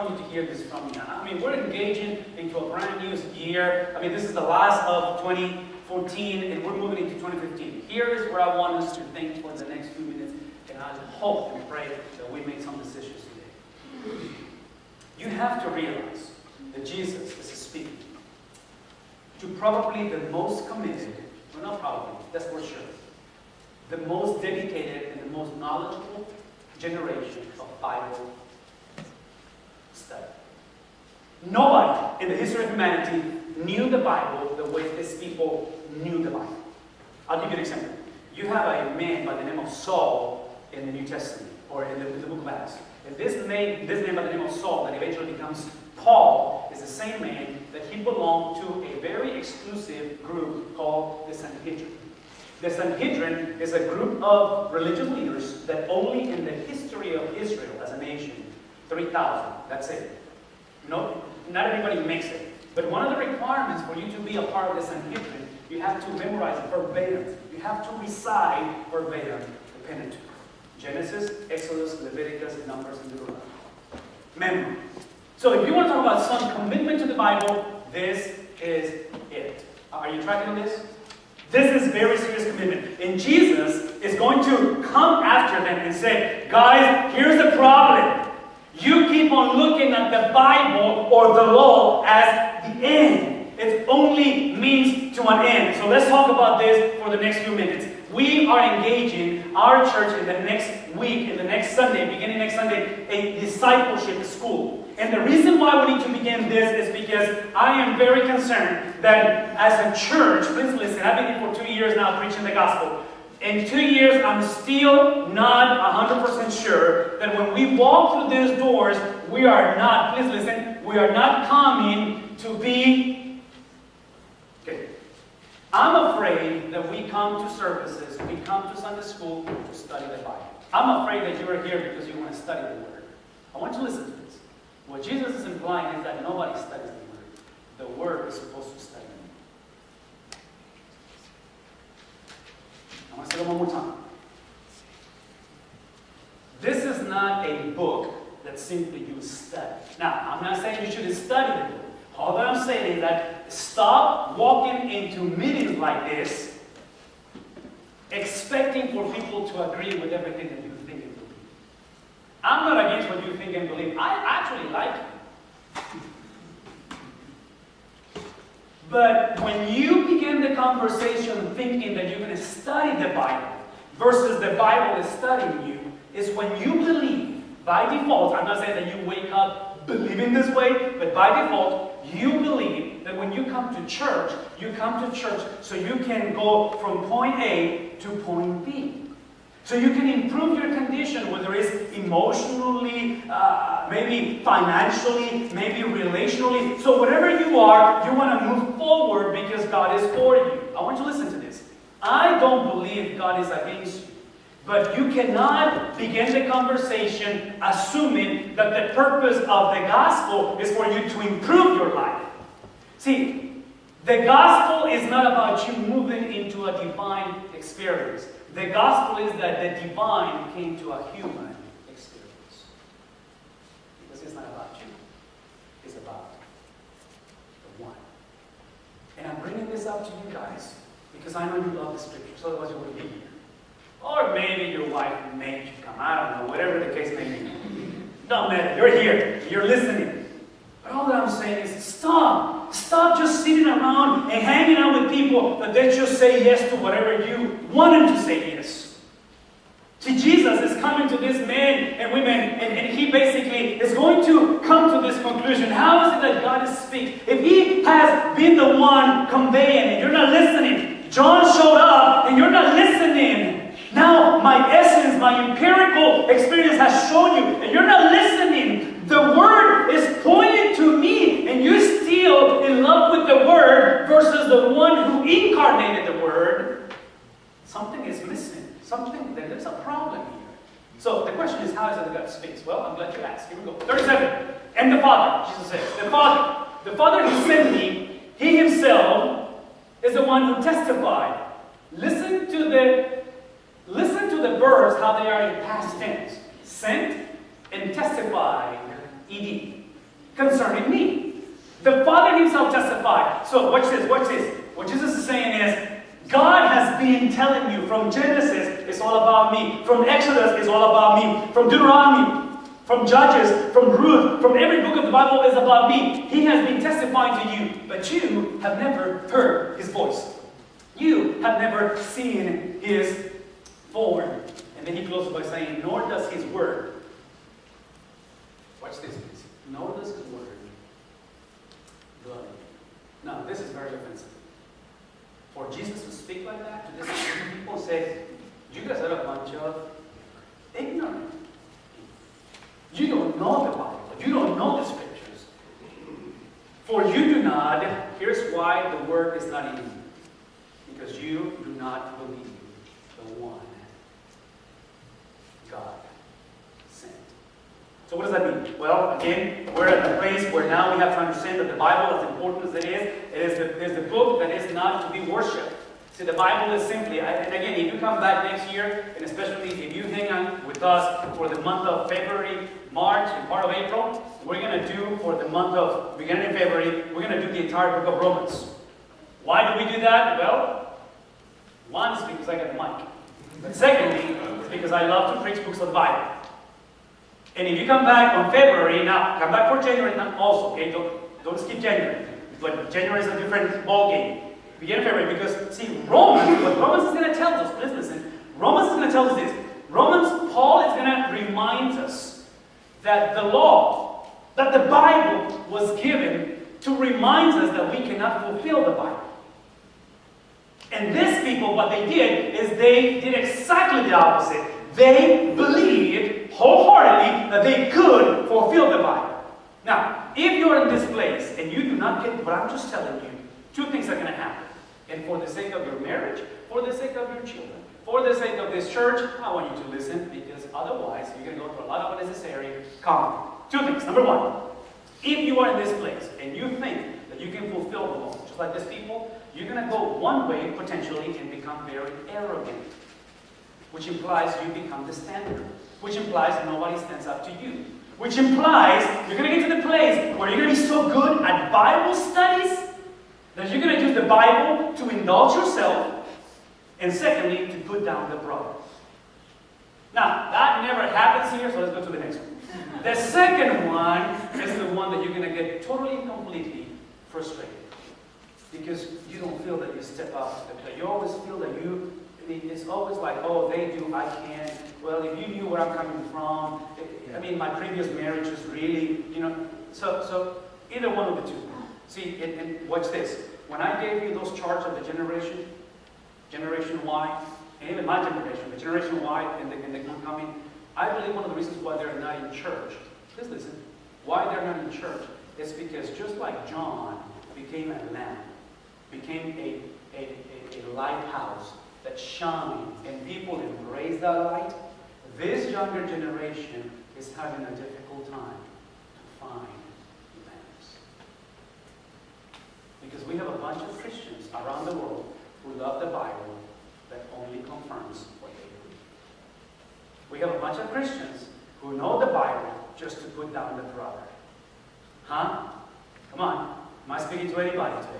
want you to hear this from me. I mean, we're engaging into a brand new year. I mean, this is the last of 2014, and we're moving into 2015. Here is where I want us to think for the next few minutes, and I hope and pray that we make some decisions today. You have to realize that Jesus is speaking to probably the most committed, well, not probably, that's for sure, the most dedicated and the most knowledgeable generation of Bible study. Nobody in the history of humanity knew the Bible the way these people knew the Bible. I'll give you an example. You have a man by the name of Saul in the New Testament, or in the book of Acts. And this man by the name of Saul that eventually becomes Paul is the same man that he belonged to a very exclusive group called the Sanhedrin. The Sanhedrin is a group of religious leaders that only in the history of Israel as a nation, 3,000, that's it. No, not everybody makes it. But one of the requirements for you to be a part of the Sanhedrin, you have to memorize verbatim. You have to recite verbatim the Pentateuch. Genesis, Exodus, Leviticus, Numbers, and Deuteronomy. Memory. So if you want to talk about some commitment to the Bible, this is it. Are you tracking this? This is very serious commitment. And Jesus is going to come after them and say, guys, here's the problem. You keep on looking at the Bible or the law as the end. It only means to an end. So let's talk about this for the next few minutes. We are engaging our church in the next week, in the next Sunday, beginning next Sunday, a discipleship school. And the reason why we need to begin this is because I am very concerned that as a church, please listen, I've been here for 2 years now preaching the gospel. In 2 years, I'm still not 100% sure that when we walk through these doors, we are not, please listen, we are not coming to be, okay. I'm afraid that we come to services, we come to Sunday school to study the Bible. I'm afraid that you are here because you want to study the Word. I want you to listen to this. What Jesus is implying is that nobody studies the Word. The Word is supposed to study me. I want to say it one more time. This is not a book that simply you study. Now, I'm not saying you shouldn't study the book. All that I'm saying is that stop walking into meetings like this expecting for people to agree with everything that you think and believe. I'm not against what you think and believe. I actually like it. But when you begin the conversation thinking that you're going to study the Bible versus the Bible is studying you, is when you believe, by default, I'm not saying that you wake up believing this way, but by default, you believe that when you come to church, you come to church so you can go from point A to point B. So you can improve your condition, whether it's emotionally, maybe financially, maybe relationally. So whatever you are, you want to move forward because God is for you. I want you to listen to this. I don't believe God is against you. But you cannot begin the conversation assuming that the purpose of the gospel is for you to improve your life. See, the gospel is not about you moving into a divine experience. The gospel is that the divine came to a human experience. Because it's not about you. It's about the one. And I'm bringing this up to you guys because I know you love the scriptures, otherwise you wouldn't be here. Or maybe your wife made you come. I don't know, whatever the case may be. Don't matter. You're here. You're listening. But all that I'm saying is stop. Stop just sitting around and hanging out with people that they just say yes to whatever you want them to say yes. See, Jesus is coming to this men and women, and he basically is going to come to this conclusion. How is it that God speaks? If he has been the one conveying and you're not listening, John showed up and you're not listening. Now, my essence, my empirical experience has shown you, and you're not listening. The Word is pointing to me, and you're still in love with the Word versus the one who incarnated the Word. Something is missing. There's a problem here. So the question is, how is it that God speaks? Well, I'm glad you asked. Here we go. 37. And the Father, Jesus says, the Father who sent me, He Himself is the one who testified. Listen to the verbs, how they are in past tense. Sent and testified, ed. concerning me. The Father himself testified. So watch this, watch this. What Jesus is saying is, God has been telling you from Genesis, it's all about me. From Exodus, it's all about me. From Deuteronomy, from Judges, from Ruth, from every book of the Bible is about me. He has been testifying to you, but you have never heard his voice. You have never seen his form. And then he closes by saying, nor does his word. Watch this, please. Nor does his word dwell in you. Now, this is very offensive. For Jesus to speak like that to this people and say, you guys are a bunch of ignorant. You don't know the Bible. You don't know the scriptures. For you do not, here's why the word is not in you. Because you do not believe the one God sent. So what does that mean? Well, again, we're at the place where now we have to understand that the Bible, as important as it is the book that is not to be worshipped. See, the Bible is simply, and again, if you come back next year, and especially if you hang out with us for the month of February, March, and part of April, we're going to do for the month of, beginning in February, we're going to do the entire book of Romans. Why do we do that? Well, one is because I got the mic. But secondly, it's because I love to preach books of the Bible. And if you come back on February, now, come back for January also, okay? Don't skip January. But January is a different ball game. Begin in February, because, see, Romans, what Romans is going to tell us, please listen, Romans is going to tell us this. Paul is going to remind us that the law, that the Bible was given to remind us that we cannot fulfill the Bible. And these people, what they did is they did exactly the opposite. They believed wholeheartedly that they could fulfill the Bible. Now, if you're in this place and you do not get what I'm just telling you, two things are going to happen. And for the sake of your marriage, for the sake of your children, for the sake of this church, I want you to listen, because otherwise you're going to go through a lot of unnecessary conflict. Two things. Number one, if you are in this place and you think that you can fulfill the law, just like these people, you're going to go one way potentially and become very arrogant, which implies you become the standard, which implies nobody stands up to you, which implies you're going to get to the place where you're going to be so good at Bible studies that you're going to use the Bible to indulge yourself, and secondly, to put down the brother. Now, that never happens here, so let's go to the next one. The second one is the one that you're going to get totally and completely frustrated. Because you don't feel that you step up to the plate. You always feel that it's always like, oh, they do, I can't. Well, if you knew where I'm coming from, I mean, my previous marriage was really, so either one of the two. See, and watch this. When I gave you those charts of the Generation Y, and even my generation, the Generation Y and the coming, I believe one of the reasons why they're not in church, please listen, why they're not in church is because just like John became a lamp, became a lighthouse that shined, and people embrace that light, this younger generation is having a difficult time to find lamps. Because we have a bunch of Christians around the world who love the Bible that only confirms what they believe. We have a bunch of Christians who know the Bible just to put down the brother. Huh? Come on. Am I speaking to anybody today?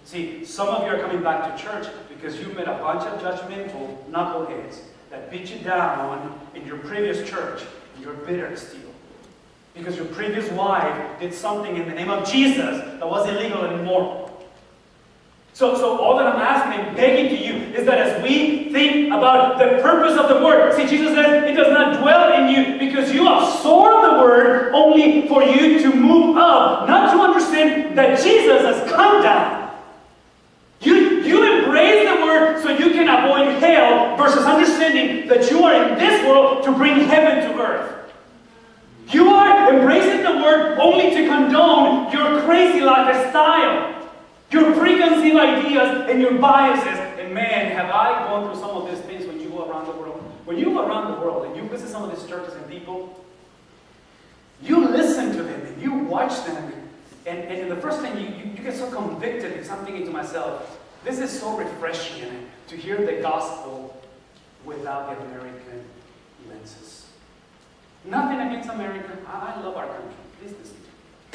See, some of you are coming back to church because you met a bunch of judgmental knuckleheads that beat you down in your previous church, and you're bitter still. Because your previous wife did something in the name of Jesus that was illegal and immoral. So all that I'm asking and begging to you is that as we think about the purpose of the Word, see, Jesus says it does not dwell in you because you absorb the Word only for you to move up, not to understand that Jesus has come down. You embrace the Word so you can avoid hell versus understanding that you are in this world to bring heaven to earth. You are embracing the Word only to condone your crazy lifestyle, your preconceived ideas and your biases. And man, have I gone through some of these things when you go around the world. When you go around the world and you visit some of these churches and people, you listen to them and you watch them. And the first thing, you get so convicted because I'm thinking to myself, this is so refreshing to hear the gospel without the American lenses. Nothing against America. I love our country.